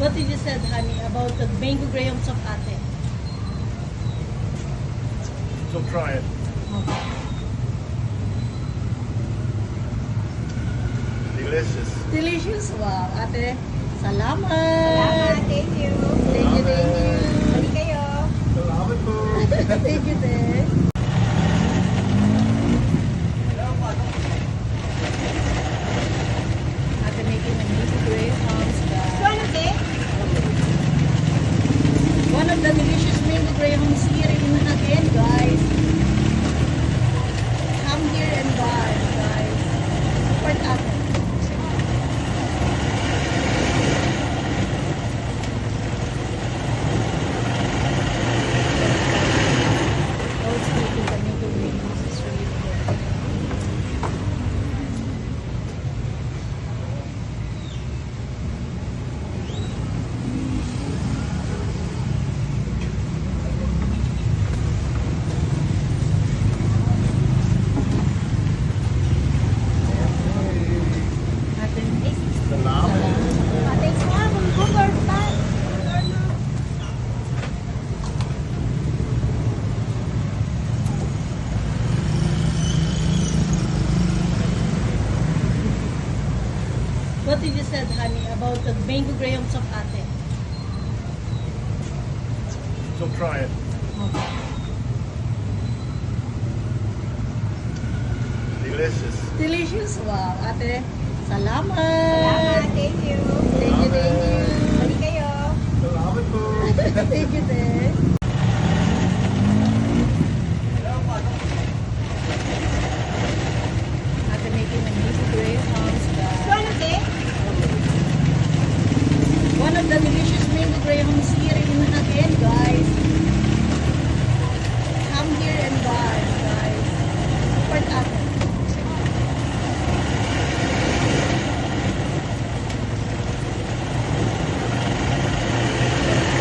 What did you said, honey, about the mango grahams of ate? So try it. Delicious. Delicious. Wow, ate. Salamat. Salamat, thank you. Thank you, thank you. Balik kayo. Salamat po. Thank you, te. Ate making a mango grahams, guys. So, ano, te? One of the delicious mango grahams here in Manhattan, guys. Come here and buy, guys. Support ate. Oh, it's making the mango grahams. It's really good. Ate, Salamat. Ate, nga, mag-google pa. what did you said, honey, about the mango grahams of ate? So try it. Delicious. Delicious. Wow, ate. Salamat. Salamat, thank you. Thank you, thank you. Balik kayo. Salamat po. Thank you, te. Ate making a mango grahams, So, guys. ano, te? One of the delicious mango grahams here in Manhattan, guys. Come here and buy, guys. Support ate.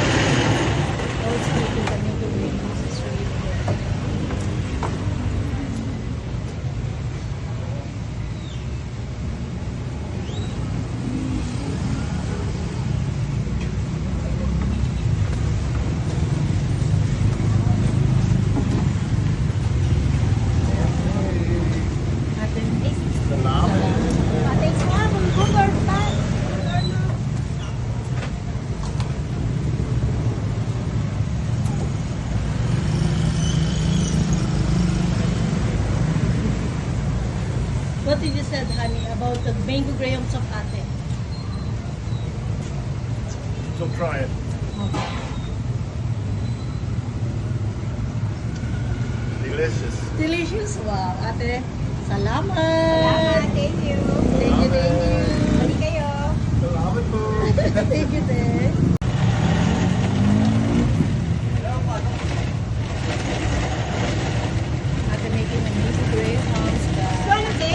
Oh, it's making the mango grahams. It's really good. Ate, Salamat. Ate, nga, mag-google pa. what did you said, honey, about the mango grahams of ate? So try it. Delicious. Delicious. Wow, ate. Salamat. Salamat, thank you. Thank you, thank you. Balik kayo. Salamat po. Thank you, te. Ate making a mango grahams, So, guys. ano, te?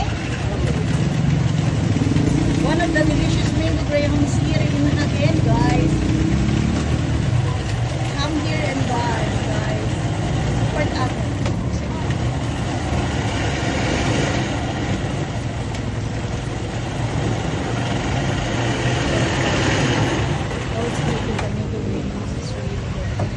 One of the delicious mango grahams here in Manhattan, guys. Come here and buy, guys. Support ate. Oh, it's making the mango grahams. It's really good.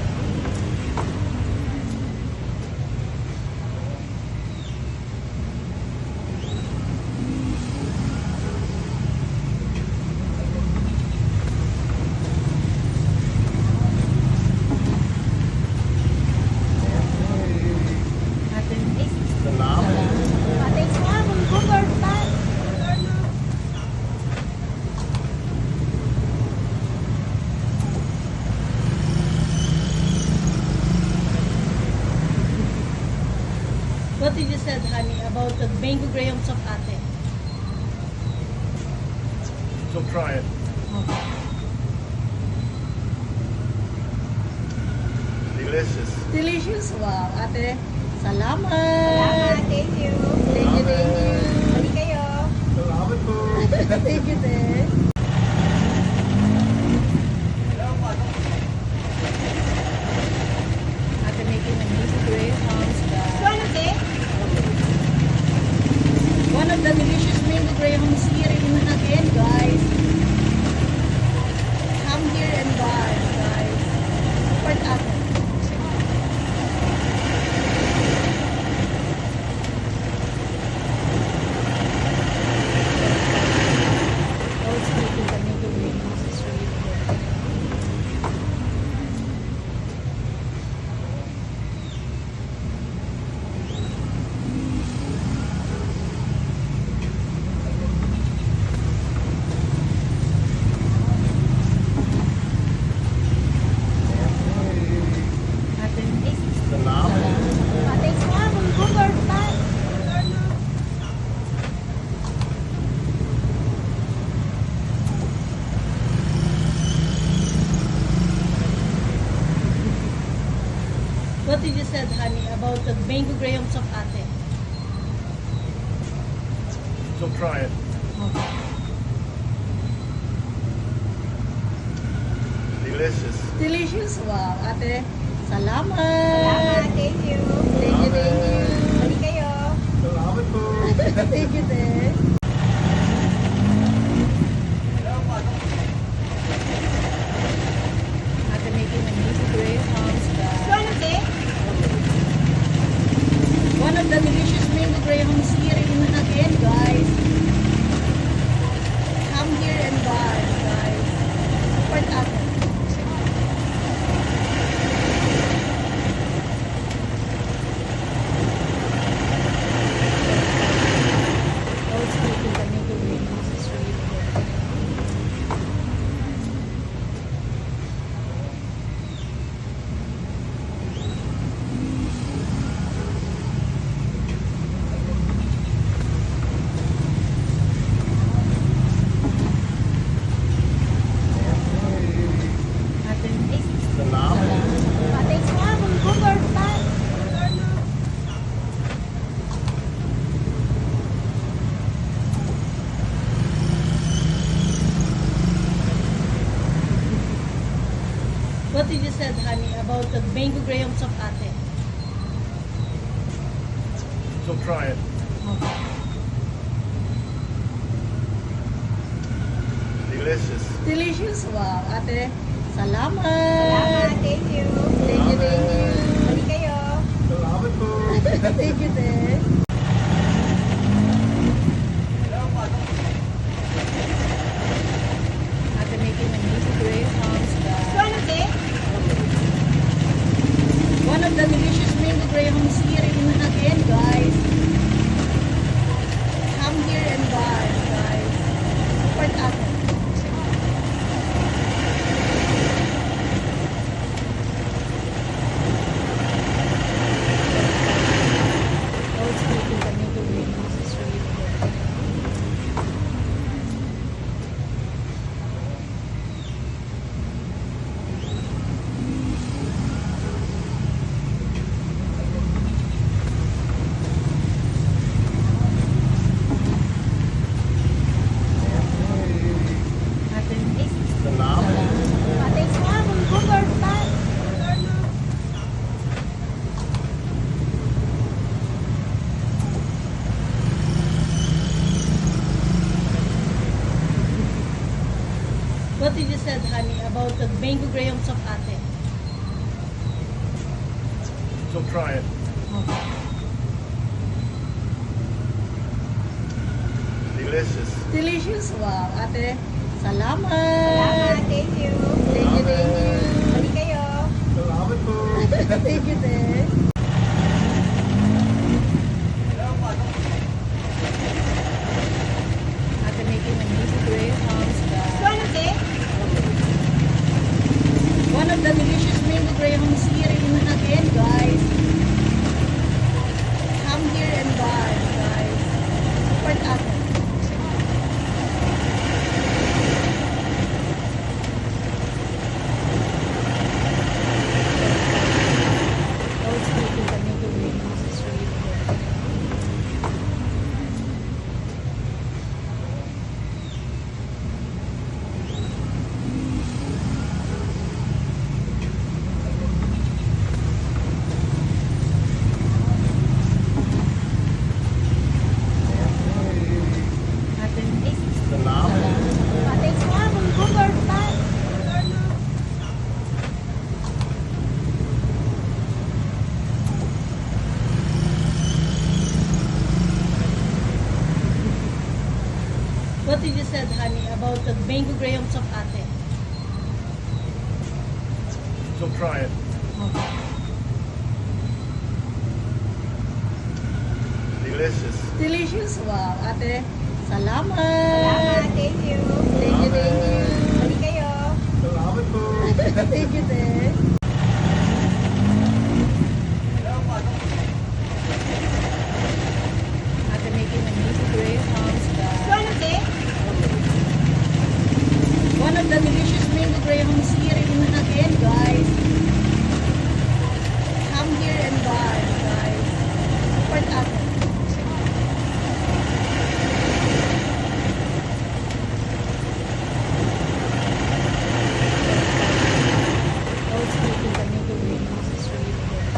Ate, Salamat. Ate, nga, mag-google pa. what did you said, honey, about the mango grahams of ate? So try it. Delicious. Delicious. Wow, ate. Salamat. Salamat, thank you. Thank you, thank you. Balik kayo. Salamat po. Thank you, te. Ate making a mango grahams, guys. So, ano, te? One of the delicious mango grahams here in Manhattan, guys. Come here natin. Oh, it's making kami gawin. This is really good. Atin. Salamat. Thanks ma'am. Google pa. What did you said, honey, about the mango grahams of ate? So try it. Delicious. Delicious. Wow, ate. Salamat. Salamat. Thank you. Thank you, thank you. Balik kayo. Salamat po. Thank you, te. Ate making a mango grahams. Ano, te? One of the delicious mango grahams here in again, guys. Come here and buy, guys. Support ate. Oh, it's making the mango grahams. It's really good. Ate, Salamat. Thanks ma'am. Google pa. what did you said, honey, about the mango grahams of ate? So try it. Delicious. Delicious. Wow, ate. Salamat. Salamat. Thank you. Thank you, thank you. Balik kayo. Salamat po. Thank you, te. Ate making a mango grahams. Ano, te? One of the delicious mango grahams here in again, guys. Come here and buy, guys. Support ate. Oh, it's making the mango grahams. It's really good. Ate, Salamat. Thanks ma'am. Google pa. what did you said, honey, about the mango grahams of ate? So try it. Delicious. Delicious. Wow, ate. Salamat. Salamat. Thank you. Thank you, thank you. Balik kayo. Salamat po. Thank you, te. Ate making a mango grahams. Ano, te? One of the delicious mango grahams here in again, guys. Come here and buy, guys. Support ate. Oh, What did you said, honey, about the mango grahams of ate? So try it. Delicious. Delicious. Wow, ate. Salamat. Salamat. Thank you. Thank you, thank you. Balik kayo. Salamat po. Thank you, te. Ate making a mango grahams, guys. Ano, te? One of the delicious mango grahams here in Managuen, guys. Come here and buy, guys. Support ate. Oh, it's making the mango grahams. It's really good.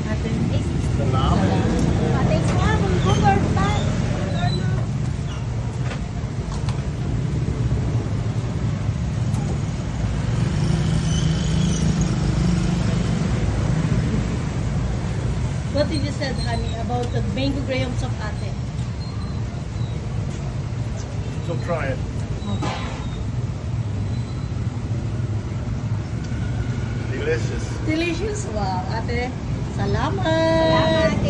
Ate, Salamat. Thanks nga. Good pa. what did you said, honey, about the mango grahams of ate? So try it. Delicious. Delicious. Wow, ate. Salamat. Salamat.